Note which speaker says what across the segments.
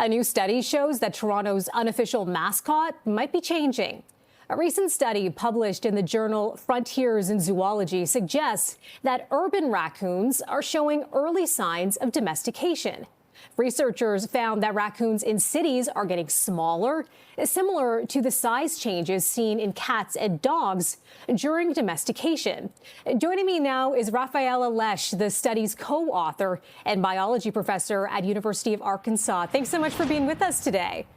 Speaker 1: A new study shows that Toronto's unofficial mascot might be changing. A recent study published in the journal Frontiers in Zoology suggests that urban raccoons are showing early signs of domestication. Researchers found that raccoons in cities are getting smaller, similar to the size changes seen in cats and dogs during domestication. Joining me now is Raffaela Lesch, the study's co-author and biology professor at University of Arkansas. Thanks so much for being with us today.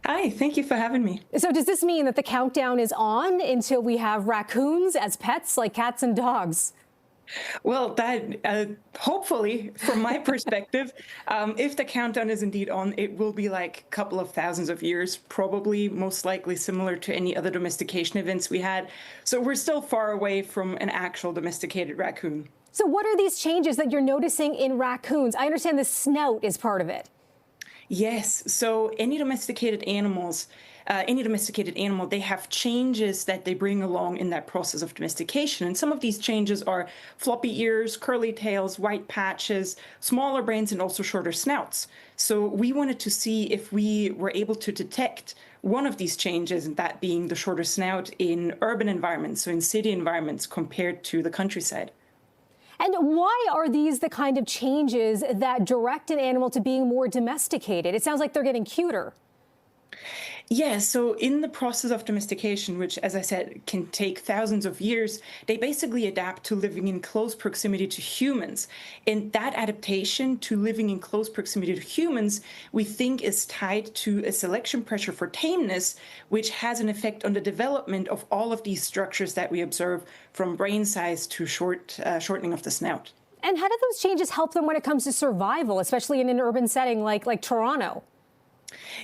Speaker 2: Hi, thank you for having me.
Speaker 1: So does this mean that the countdown is on until we have raccoons as pets like cats and dogs?
Speaker 2: Well, that hopefully, from my perspective, if the countdown is indeed on, it will be like a couple of thousands of years, probably most likely similar to any other domestication events we had. So we're still far away from an actual domesticated raccoon.
Speaker 1: So what are these changes that you're noticing in raccoons? I understand the snout is part of it.
Speaker 2: Yes, so any domesticated animal, they have changes that they bring along in that process of domestication. And some of these changes are floppy ears, curly tails, white patches, smaller brains, and also shorter snouts. So we wanted to see if we were able to detect one of these changes, that being the shorter snout in urban environments, so in city environments compared to the countryside.
Speaker 1: And why are these the kind of changes that direct an animal to being more domesticated? It sounds like they're getting cuter.
Speaker 2: Yeah, so in the process of domestication, which, as I said, can take thousands of years, they basically adapt to living in close proximity to humans. And that adaptation to living in close proximity to humans, we think is tied to a selection pressure for tameness, which has an effect on the development of all of these structures that we observe, from brain size to shortening of the snout.
Speaker 1: And how do those changes help them when it comes to survival, especially in an urban setting like Toronto?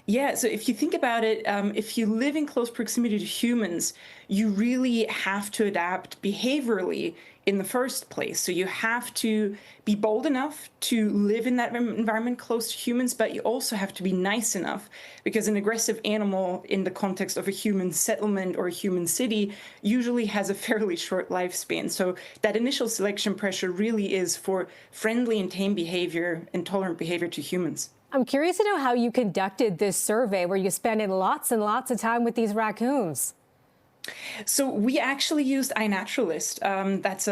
Speaker 2: Yeah, so if you think about it, if you live in close proximity to humans, you really have to adapt behaviorally in the first place. So you have to be bold enough to live in that environment close to humans, but you also have to be nice enough, because an aggressive animal in the context of a human settlement or a human city usually has a fairly short lifespan. So that initial selection pressure really is for friendly and tame behavior and tolerant behavior to humans.
Speaker 1: I'm curious to know how you conducted this survey where you spent lots and lots of time with these raccoons.
Speaker 2: So we actually used iNaturalist. That's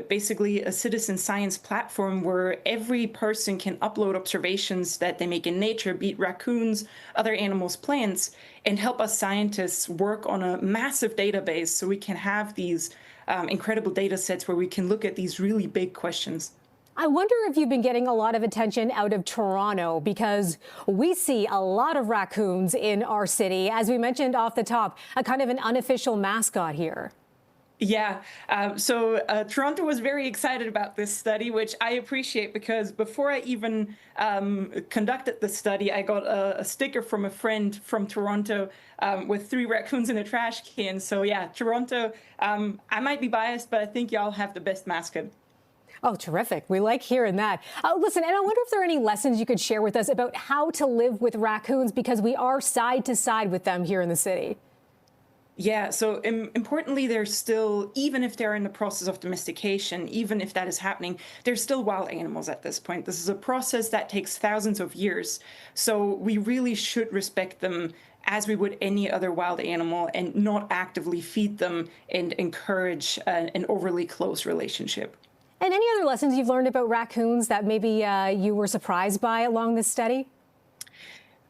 Speaker 2: basically a citizen science platform where every person can upload observations that they make in nature, be it raccoons, other animals, plants, and help us scientists work on a massive database so we can have these incredible data sets where we can look at these really big questions.
Speaker 1: I wonder if you've been getting a lot of attention out of Toronto, because we see a lot of raccoons in our city. As we mentioned off the top, a kind of an unofficial mascot here.
Speaker 2: Yeah, so Toronto was very excited about this study, which I appreciate, because before I even conducted the study, I got a sticker from a friend from Toronto with 3 raccoons in a trash can. So yeah, Toronto, I might be biased, but I think y'all have the best mascot.
Speaker 1: Oh, terrific. We like hearing that. Listen, and I wonder if there are any lessons you could share with us about how to live with raccoons, because we are side to side with them here in the city.
Speaker 2: Yeah, so importantly, they're still, even if they're in the process of domestication, even if that is happening, they're still wild animals at this point. This is a process that takes thousands of years. So we really should respect them as we would any other wild animal, and not actively feed them and encourage an overly close relationship.
Speaker 1: And any other lessons you've learned about raccoons that maybe you were surprised by along this study?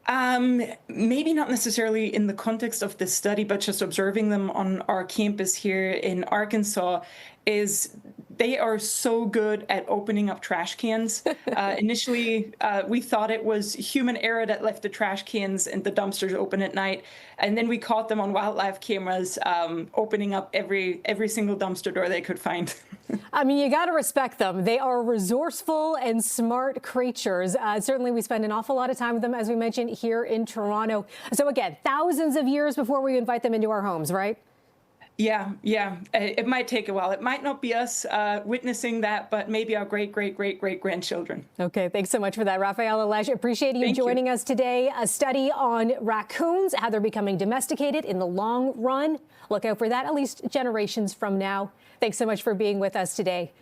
Speaker 2: Maybe not necessarily in the context of this study, but just observing them on our campus here in Arkansas, is they are so good at opening up trash cans. Initially, we thought it was human error that left the trash cans and the dumpsters open at night. And then we caught them on wildlife cameras opening up every single dumpster door they could find.
Speaker 1: I mean, you got to respect them. They are resourceful and smart creatures. Certainly, we spend an awful lot of time with them, as we mentioned, here in Toronto. So again, thousands of years before we invite them into our homes, right?
Speaker 2: Yeah. It might take a while. It might not be us witnessing that, but maybe our great-great-great-great-grandchildren.
Speaker 1: Okay, thanks so much for that, Raffaela Lesch. Appreciate you joining us today. A study on raccoons, how they're becoming domesticated in the long run. Look out for that, at least generations from now. Thanks so much for being with us today.